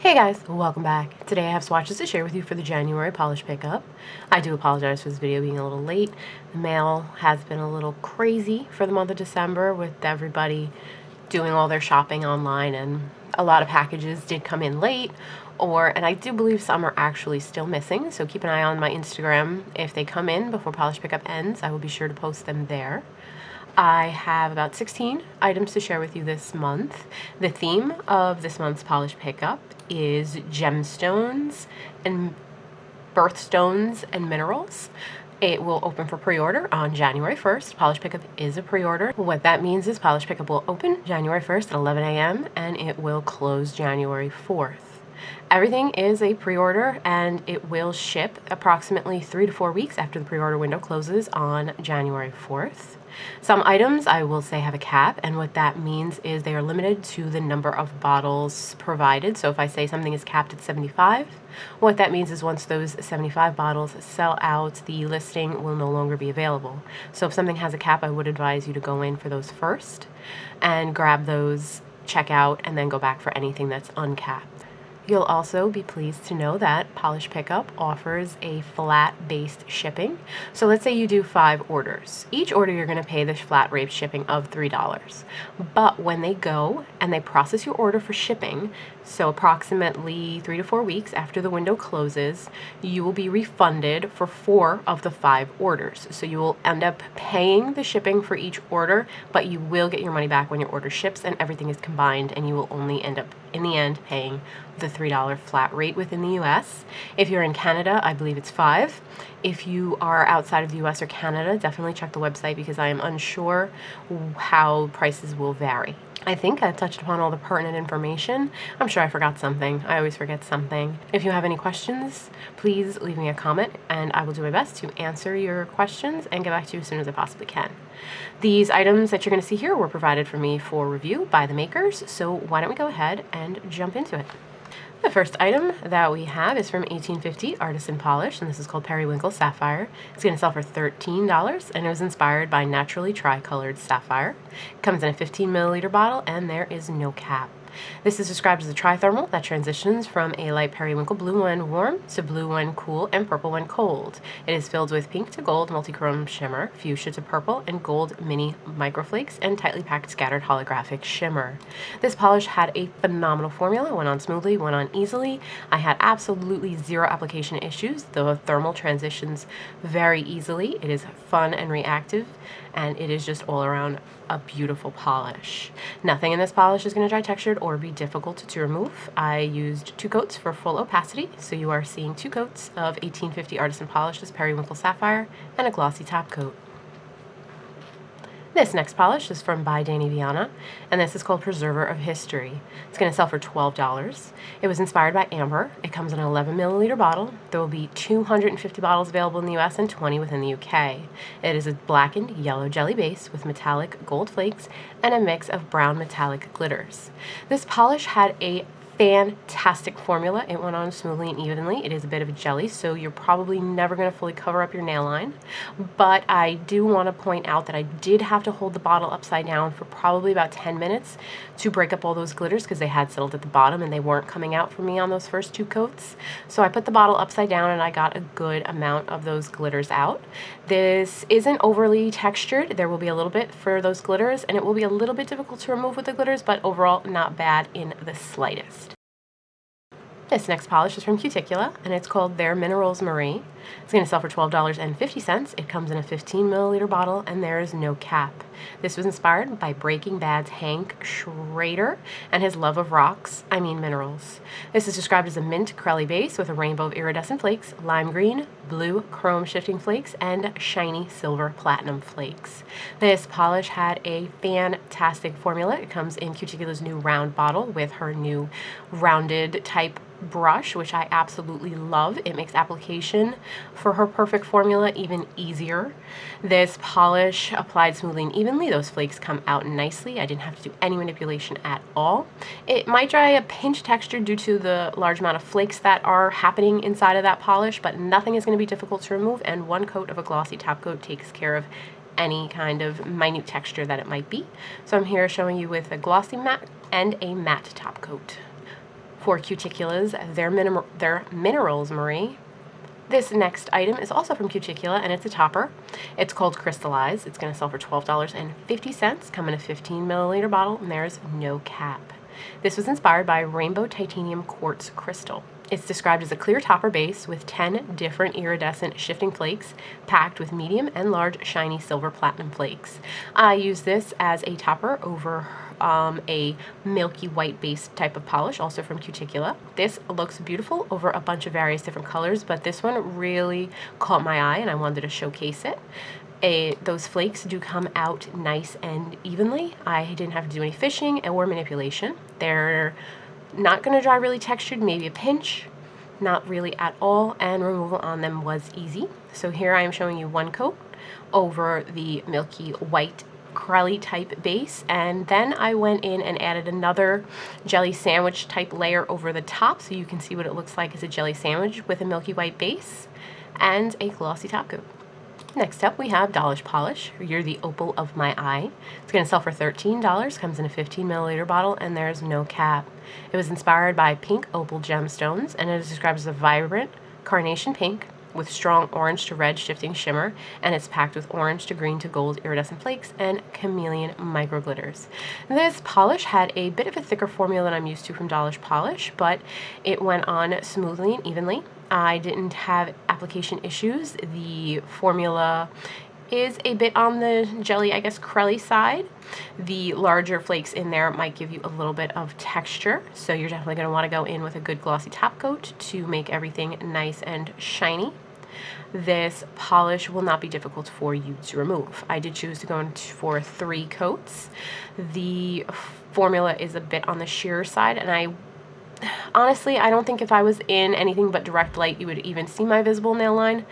Hey guys, welcome back. Today I have swatches to share with you for the January polish pickup. I do apologize for this video being a little late. The mail has been a little crazy for the month of December with everybody doing all their shopping online, and a lot of packages did come in late, and I do believe some are actually still missing, so keep an eye on my Instagram. If they come in before polish pickup ends, I will be sure to post them there. I have about 16 items to share with you this month. The theme of this month's polish pickup is gemstones and birthstones and minerals. It will open for pre-order on January 1st. Polish pickup is a pre-order. What that means is polish pickup will open January 1st at 11 a.m. and it will close January 4th. Everything is a pre-order and it will ship approximately 3 to 4 weeks after the pre-order window closes on January 4th. Some items I will say have a cap, and what that means is they are limited to the number of bottles provided. So if I say something is capped at 75, what that means is once those 75 bottles sell out, the listing will no longer be available. So if something has a cap, I would advise you to go in for those first and grab those, check out, and then go back for anything that's uncapped. You'll also be pleased to know that polish pickup offers a flat-based shipping. So let's say you do 5 orders. Each order you're going to pay the flat rate shipping of $3. But when they go and they process your order for shipping, so approximately 3 to 4 weeks after the window closes, you will be refunded for 4 of the 5 orders. So you will end up paying the shipping for each order, but you will get your money back when your order ships and everything is combined, and you will only end up in the end paying the $3 flat rate within the US. If you're in Canada, I believe it's 5. If you are outside of the US or Canada, definitely check the website because I am unsure how prices will vary. I think I've touched upon all the pertinent information. I'm sure I forgot something. I always forget something. If you have any questions, please leave me a comment and I will do my best to answer your questions and get back to you as soon as I possibly can. These items that you're going to see here were provided for me for review by the makers, so why don't we go ahead and jump into it. The first item that we have is from 1850 Artisan Polish, and this is called Periwinkle Sapphire. It's going to sell for $13, and it was inspired by naturally tri-colored sapphire. It comes in a 15 milliliter bottle, and there is no cap. This is described as a trithermal that transitions from a light periwinkle blue when warm to blue when cool and purple when cold. It is filled with pink to gold multichrome shimmer, fuchsia to purple, and gold mini microflakes, and tightly packed scattered holographic shimmer. This polish had a phenomenal formula, went on smoothly, went on easily. I had absolutely zero application issues. The thermal transitions very easily. It is fun and reactive, and it is just all around a beautiful polish. Nothing in this polish is going to dry textured or be difficult to remove. I used 2 coats for full opacity, so you are seeing 2 coats of 1850 Artisan Polishes Periwinkle Sapphire and a Glossy Top Coat. This next polish is from by Dany Vianna, and this is called Preserver of History. It's going to sell for $12. It was inspired by amber. It comes in an 11 milliliter bottle. There will be 250 bottles available in the US and 20 within the UK. It is a blackened yellow jelly base with metallic gold flakes and a mix of brown metallic glitters. This polish had a fantastic formula. It went on smoothly and evenly. It is a bit of a jelly, so you're probably never going to fully cover up your nail line. But I do want to point out that I did have to hold the bottle upside down for probably about 10 minutes to break up all those glitters because they had settled at the bottom and they weren't coming out for me on those first 2 coats. So I put the bottle upside down and I got a good amount of those glitters out. This isn't overly textured. There will be a little bit for those glitters, and it will be a little bit difficult to remove with the glitters, but overall not bad in the slightest. This next polish is from Cuticula, and it's called Their Minerals Marie. It's going to sell for $12.50. It comes in a 15 milliliter bottle, and there is no cap. This was inspired by Breaking Bad's Hank Schrader and his love of minerals. This is described as a mint crelly base with a rainbow of iridescent flakes, lime green, blue chrome shifting flakes, and shiny silver platinum flakes. This polish had a fantastic formula. It comes in Cuticula's new round bottle with her new rounded type brush, which I absolutely love. It makes application for her perfect formula even easier. This polish applied smoothly and evenly. Those flakes come out nicely. I didn't have to do any manipulation at all. It might dry a pinch texture due to the large amount of flakes that are happening inside of that polish, but nothing is going to be difficult to remove, and 1 coat of a glossy top coat takes care of any kind of minute texture that it might be. So I'm here showing you with a glossy matte and a matte top coat. for Cuticulas, their Minerals Marie. This next item is also from Cuticula, and it's a topper. It's called Crystallized. It's going to sell for $12.50, come in a 15 milliliter bottle, and there's no cap. This was inspired by Rainbow Titanium Quartz Crystal. It's described as a clear topper base with 10 different iridescent shifting flakes packed with medium and large shiny silver platinum flakes. I use this as a topper over a milky white base type of polish, also from Cuticula. This looks beautiful over a bunch of various different colors, but this one really caught my eye and I wanted to showcase it. Those flakes do come out nice and evenly. I didn't have to do any fishing or manipulation. They're not going to dry really textured, maybe a pinch, not really at all, and removal on them was easy. So here I am showing you one coat over the milky white crelly type base, and then I went in and added another jelly sandwich type layer over the top so you can see what it looks like as a jelly sandwich with a milky white base and a glossy top coat. Next up we have Dollish Polish. You're the opal of my eye. It's going to sell for $13, comes in a 15 milliliter bottle, and there's no cap. It was inspired by pink opal gemstones, and it is described as a vibrant carnation pink with strong orange to red shifting shimmer, and it's packed with orange to green to gold iridescent flakes and chameleon micro glitters. This polish had a bit of a thicker formula than I'm used to from Dollish Polish, but it went on smoothly and evenly. I didn't have application issues. The formula is a bit on the jelly, I guess, crelly side. The larger flakes in there might give you a little bit of texture, so you're definitely going to want to go in with a good glossy top coat to make everything nice and shiny. This polish will not be difficult for you to remove. I did choose to go in for 3 coats. The formula is a bit on the sheer side, and honestly, I don't think if I was in anything but direct light, you would even see my visible nail line.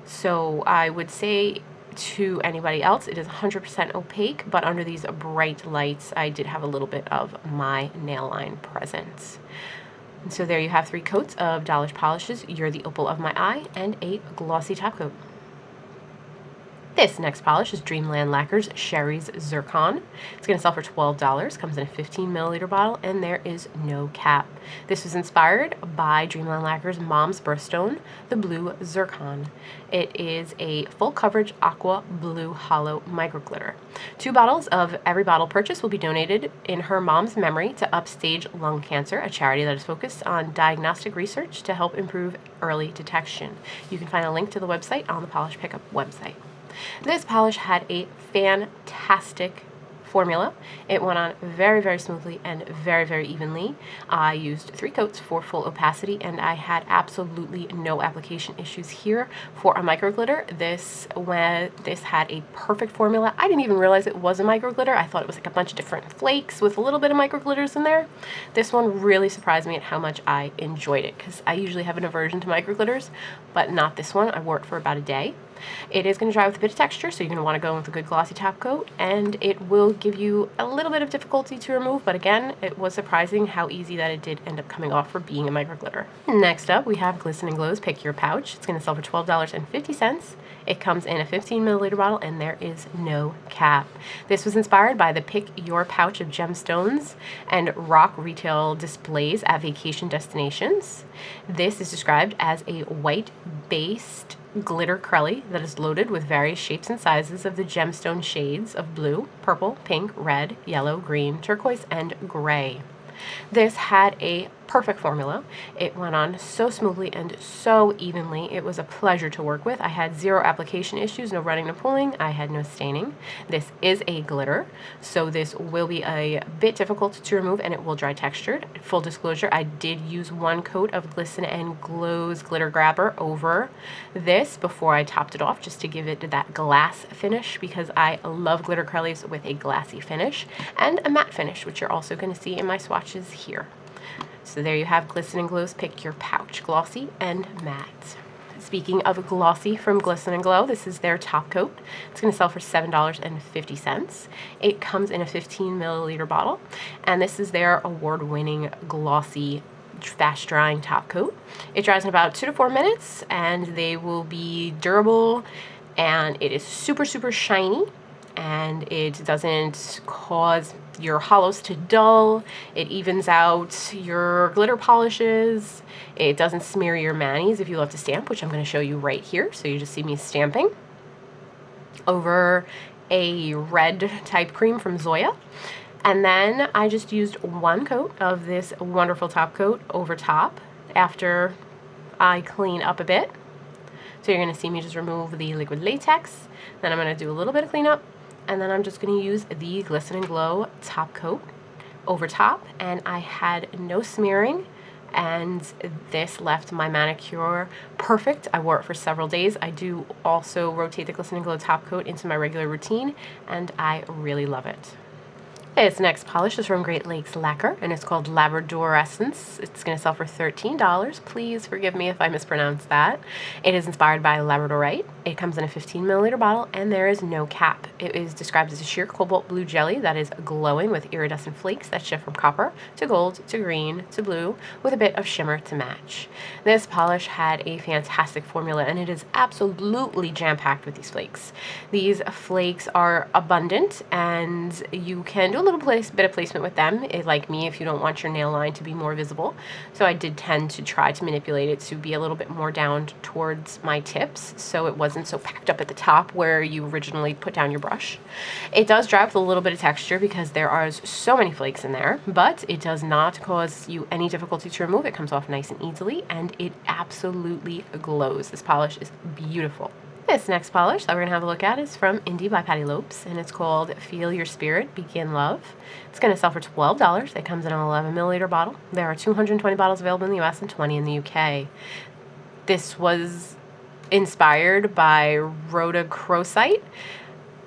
So I would say to anybody else, it is 100% opaque, but under these bright lights, I did have a little bit of my nail line present. And so there you have 3 coats of Dollish Polishes. You're the opal of my eye, and a glossy top coat. This next polish is Dreamland Lacquer's Sherry's Zircon. It's going to sell for $12, comes in a 15 milliliter bottle, and there is no cap. This was inspired by Dreamland Lacquer's Mom's Birthstone, the Blue Zircon. It is a full coverage aqua blue hollow micro glitter. 2 bottles of every bottle purchase will be donated in her mom's memory to Upstage Lung Cancer, a charity that is focused on diagnostic research to help improve early detection. You can find a link to the website on the Polish Pickup website. This polish had a fantastic formula. It went on very, very smoothly and very, very evenly. I used 3 coats for full opacity, and I had absolutely no application issues here. For a micro glitter, this had a perfect formula. I didn't even realize it was a micro glitter. I thought it was like a bunch of different flakes with a little bit of micro glitters in there. This one really surprised me at how much I enjoyed it, because I usually have an aversion to micro glitters, but not this one. I wore it for about a day. It is going to dry with a bit of texture, so you're going to want to go in with a good glossy top coat, and it will give you a little bit of difficulty to remove, but again, it was surprising how easy that it did end up coming off for being a micro glitter. Next up, we have Glisten and Glow's Pick Your Pouch. It's going to sell for $12.50. It comes in a 15 milliliter bottle, and there is no cap. This was inspired by the Pick Your Pouch of gemstones and rock retail displays at vacation destinations. This is described as a white-based glitter crelly that is loaded with various shapes and sizes of the gemstone shades of blue, purple, pink, red, yellow, green, turquoise, and gray. This had a perfect formula. It went on so smoothly and so evenly. It was a pleasure to work with. I had 0 application issues, no running, no pulling. I had no staining. This is a glitter, so this will be a bit difficult to remove, and it will dry textured. Full disclosure, I did use 1 coat of Glisten and Glow's glitter grabber over this before I topped it off, just to give it that glass finish, because I love glitter crellies with a glassy finish and a matte finish, which you're also going to see in my swatches here. So there you have Glisten and Glow's Pick Your Pouch, glossy and matte. Speaking of glossy from Glisten and Glow, this is their top coat. It's going to sell for $7.50. It comes in a 15 milliliter bottle, and this is their award-winning glossy fast drying top coat. It dries in about 2 to 4 minutes, and they will be durable, and it is super, super shiny, and it doesn't cause your hollows to dull. It evens out your glitter polishes. It doesn't smear your manis if you love to stamp, which I'm going to show you right here. So you just see me stamping over a red type cream from Zoya. And then I just used one coat of this wonderful top coat over top after I clean up a bit. So you're going to see me just remove the liquid latex. Then I'm going to do a little bit of cleanup. And then I'm just going to use the Glisten and Glow top coat over top. And I had no smearing. And this left my manicure perfect. I wore it for several days. I do also rotate the Glisten and Glow top coat into my regular routine. And I really love it. Its next polish is from Great Lakes Lacquer, and it's called Labradorescence. It's going to sell for $13. Please forgive me if I mispronounce that. It is inspired by Labradorite. It comes in a 15 milliliter bottle, and there is no cap. It is described as a sheer cobalt blue jelly that is glowing with iridescent flakes that shift from copper to gold to green to blue with a bit of shimmer to match. This polish had a fantastic formula, and it is absolutely jam-packed with these flakes. These flakes are abundant, and you can do a little bit of placement with them, like me, if you don't want your nail line to be more visible. So I did tend to try to manipulate it to be a little bit more down towards my tips, so it wasn't so packed up at the top where you originally put down your brush. It does dry with a little bit of texture because there are so many flakes in there, but it does not cause you any difficulty to remove. It comes off nice and easily, and it absolutely glows. This polish is beautiful. This next polish that we're going to have a look at is from Indie by Patty Lopes, and it's called Feel Your Spirit, Begin Love. It's going to sell for $12. It comes in an 11 milliliter bottle. There are 220 bottles available in the US and 20 in the UK. This was inspired by rhodochrosite,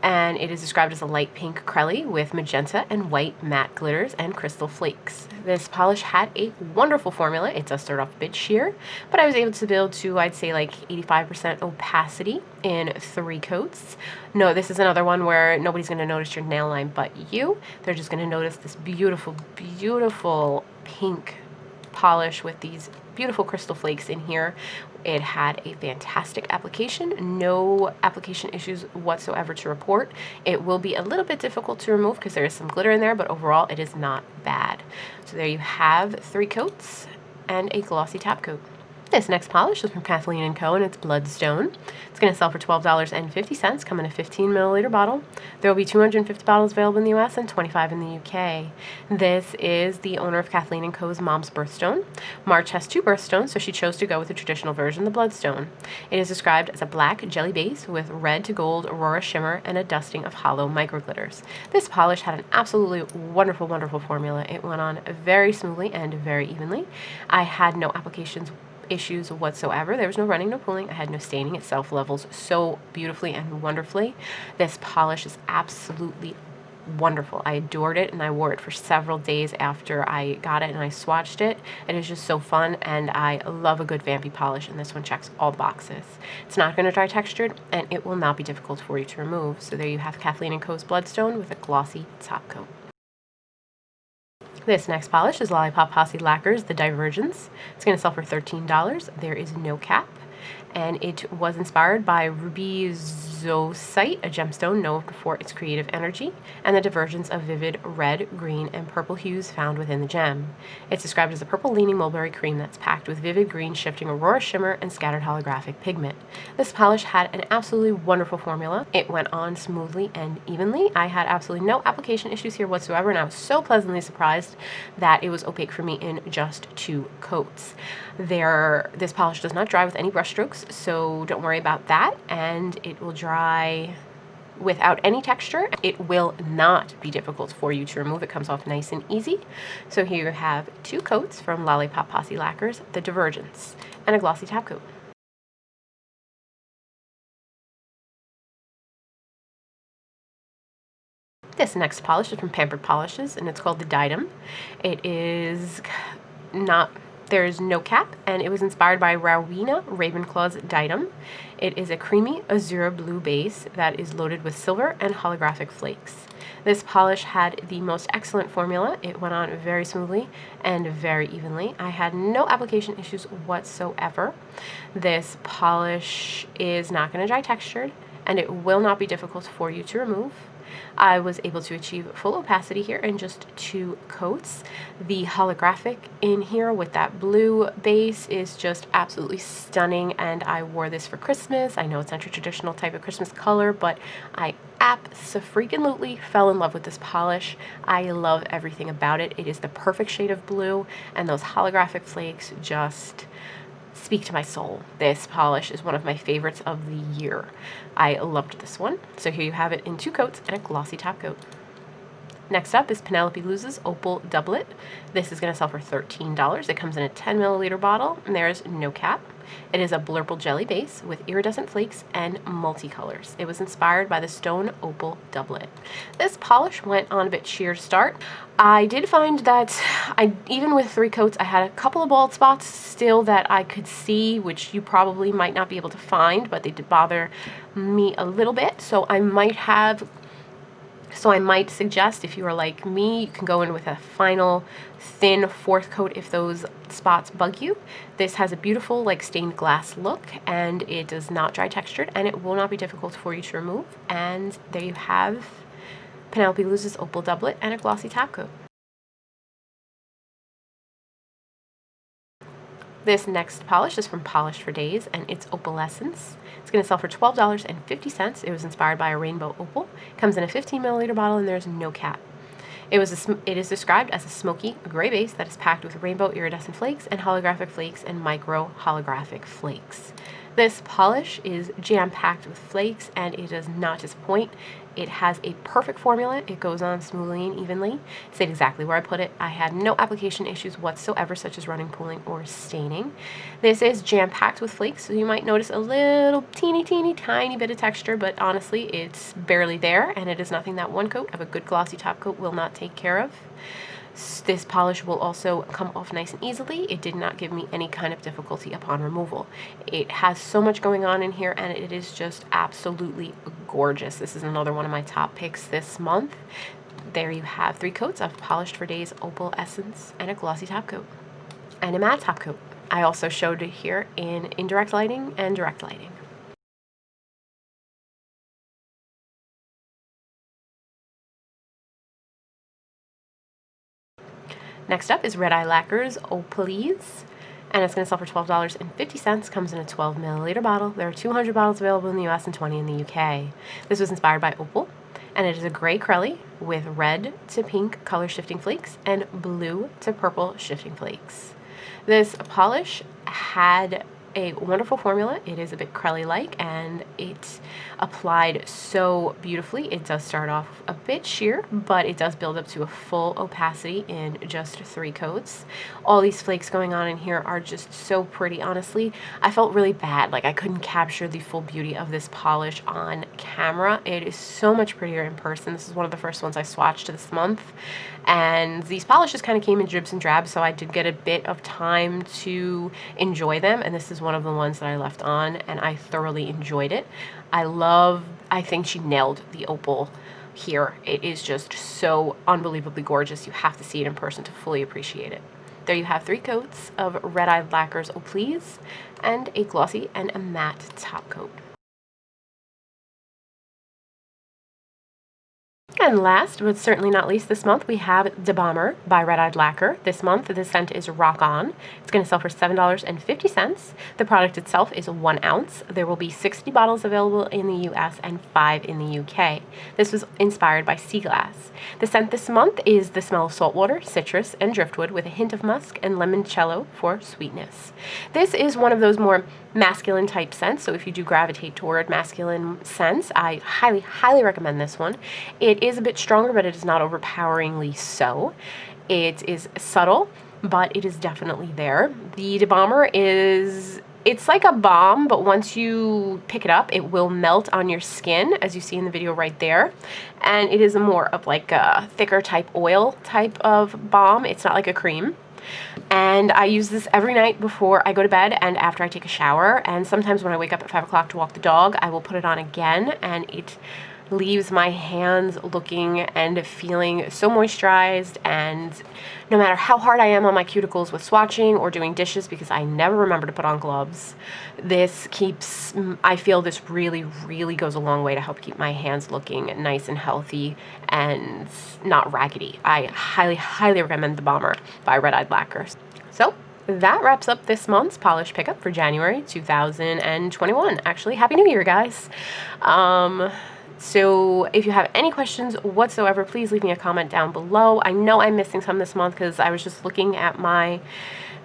and it is described as a light pink crelly with magenta and white matte glitters and crystal flakes. This polish had a wonderful formula. It does start off a bit sheer, but I was able to build to, I'd say, like 85% opacity in 3 coats. No, this is another one where nobody's going to notice your nail line but you. They're just going to notice this beautiful, beautiful pink polish with these beautiful crystal flakes in here. It had a fantastic application, no application issues whatsoever to report. It will be a little bit difficult to remove because there is some glitter in there, but overall it is not bad. So there you have 3 coats and a glossy top coat. This next polish is from Kathleen Co, and it's Bloodstone. It's going to sell for $12.50, come in a 15 milliliter bottle. There will be 250 bottles available in the US and 25 in the UK. This is the owner of Kathleen Co's mom's birthstone. March has 2 birthstones, so she chose to go with the traditional version, the Bloodstone. It is described as a black jelly base with red to gold aurora shimmer and a dusting of hollow microglitters. This polish had an absolutely wonderful, wonderful formula. It went on very smoothly and very evenly. I had no issues whatsoever. There was no running, no pulling. I had no staining. It self-levels so beautifully and wonderfully. This polish is absolutely wonderful. I adored it, and I wore it for several days after I got it, and I swatched it. It is just so fun, and I love a good vampy polish, and this one checks all the boxes. It's not going to dry textured, and it will not be difficult for you to remove. So there you have Kathleen Co's Bloodstone with a glossy top coat. This next polish is Lollipop Posse Lacquers, the Divergence. It's going to sell for $13. There is no cap, and it was inspired by ruby zoisite, a gemstone known for its creative energy, and the divergence of vivid red, green, and purple hues found within the gem. It's described as a purple-leaning mulberry cream that's packed with vivid green shifting aurora shimmer and scattered holographic pigment. This polish had an absolutely wonderful formula. It went on smoothly and evenly. I had absolutely no application issues here whatsoever, and I was so pleasantly surprised that it was opaque for me in just 2 coats. This polish does not dry with any brush strokes, so don't worry about that, and it will dry without any texture. It will not be difficult for you to remove. It comes off nice and easy. So here you have 2 coats from Lollipop Posse Lacquers, the Divergence, and a glossy top coat. This next polish is from Pampered Polishes, and it's called the Diadem. There is no cap, and it was inspired by Rowena Ravenclaw's Diadem. It is a creamy azure blue base that is loaded with silver and holographic flakes. This polish had the most excellent formula. It went on very smoothly and very evenly. I had no application issues whatsoever. This polish is not going to dry textured, and it will not be difficult for you to remove. I was able to achieve full opacity here in just 2 coats. The holographic in here with that blue base is just absolutely stunning, and I wore this for Christmas. I know it's not a traditional type of Christmas color, but I abso-freaking-lutely fell in love with this polish. I love everything about it. It is the perfect shade of blue, and those holographic flakes just speak to my soul. This polish is one of my favorites of the year. I loved this one. So here you have it in 2 coats and a glossy top coat. Next up is Penelope Luz's Opal Doublet. This is going to sell for $13. It comes in a 10 milliliter bottle, and there is no cap. It is a blurple jelly base with iridescent flakes and multicolors. It was inspired by the Stone Opal Doublet. This polish went on a bit sheer to start. I did find that even with 3 coats, I had a couple of bald spots still that I could see, which you probably might not be able to find, but they did bother me a little bit. So I might suggest, if you are like me, you can go in with a final thin 4th coat if those spots bug you. This has a beautiful like stained glass look, and it does not dry textured, and it will not be difficult for you to remove. And there you have Penelope Luz's Opal Doublet and a glossy top coat. This next polish is from Polish for Days, and it's Opalescence. It's going to sell for $12.50. It was inspired by a rainbow opal. It comes in a 15 milliliter bottle, and there's no cap. It is described as a smoky gray base that is packed with rainbow iridescent flakes and holographic flakes and micro holographic flakes. This polish is jam-packed with flakes, and it does not disappoint. It has a perfect formula. It goes on smoothly and evenly. It stayed exactly where I put it. I had no application issues whatsoever, such as running, pooling, or staining. This is jam-packed with flakes, so you might notice a little teeny tiny bit of texture, but honestly, it's barely there, and it is nothing that 1 coat of a good glossy top coat will not take care of. This polish will also come off nice and easily. It did not give me any kind of difficulty upon removal. It has so much going on in here, and it is just absolutely gorgeous. This is another one of my top picks this month. There you have 3 coats of Polished for Days Opalescence and a glossy top coat and a matte top coat. I also showed it here in indirect lighting and direct lighting. Next up is Red Eye Lacquer's Opalescence, and it's going to sell for $12.50. Comes in a 12 milliliter bottle. There are 200 bottles available in the US and 20 in the UK. This was inspired by Opal, and it is a gray crelly with red to pink color shifting flakes and blue to purple shifting flakes. This polish had a wonderful formula. It is a bit crelly-like, and it applied so beautifully. It does start off a bit sheer, but it does build up to a full opacity in just 3 coats. All these flakes going on in here are just so pretty. Honestly, I felt really bad, like I couldn't capture the full beauty of this polish on camera. It is so much prettier in person. This is one of the first ones I swatched this month, and these polishes kind of came in dribs and drabs, so I did get a bit of time to enjoy them, and this is one of the ones that I left on, and I thoroughly enjoyed it. I think she nailed the opal here. It is just so unbelievably gorgeous. You have to see it in person to fully appreciate it. There you have 3 coats of Red Eye Lacquer's Opalescence and a glossy and a matte top coat. And last, but certainly not least this month, we have the Balmer by Red Eye Lacquer. This month, the scent is Rock On. It's going to sell for $7.50. The product itself is 1 ounce. There will be 60 bottles available in the US and 5 in the UK. This was inspired by sea glass. The scent this month is the smell of saltwater, citrus, and driftwood with a hint of musk and limoncello for sweetness. This is one of those more masculine type scents, so if you do gravitate toward masculine scents, I highly recommend this one. It is a bit stronger, but it is not overpoweringly so. It is subtle, but it is definitely there. The Balmer it's like a balm, but once you pick it up, it will melt on your skin, as you see in the video right there. And it is more of like a thicker type oil type of balm. It's not like a cream. And I use this every night before I go to bed and after I take a shower, and sometimes when I wake up at 5 o'clock to walk the dog, I will put it on again, and it leaves my hands looking and feeling so moisturized, and no matter how hard I am on my cuticles with swatching or doing dishes, because I never remember to put on gloves, I feel this really, really goes a long way to help keep my hands looking nice and healthy and not raggedy. I highly, highly recommend the Balmer by Red Eyed Lacquers. So that wraps up this month's polish pickup for January 2021. Actually, Happy New Year, guys. So if you have any questions whatsoever, please leave me a comment down below. I know I'm missing some this month because I was just looking at my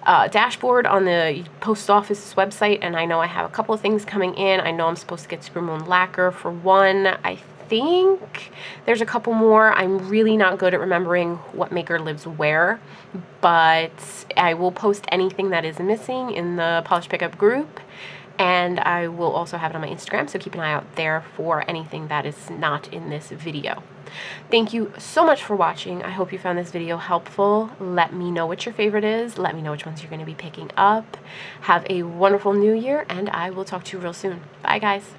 dashboard on the post office website, and I know I have a couple of things coming in. I know I'm supposed to get Supermoon Lacquer for one. I think there's a couple more. I'm really not good at remembering what maker lives where, but I will post anything that is missing in the polish pickup group, and I will also have it on my Instagram, so keep an eye out there for anything that is not in this video. Thank you so much for watching. I hope you found this video helpful. Let me know what your favorite is. Let me know which ones you're going to be picking up. Have a wonderful new year, and I will talk to you real soon. Bye, guys.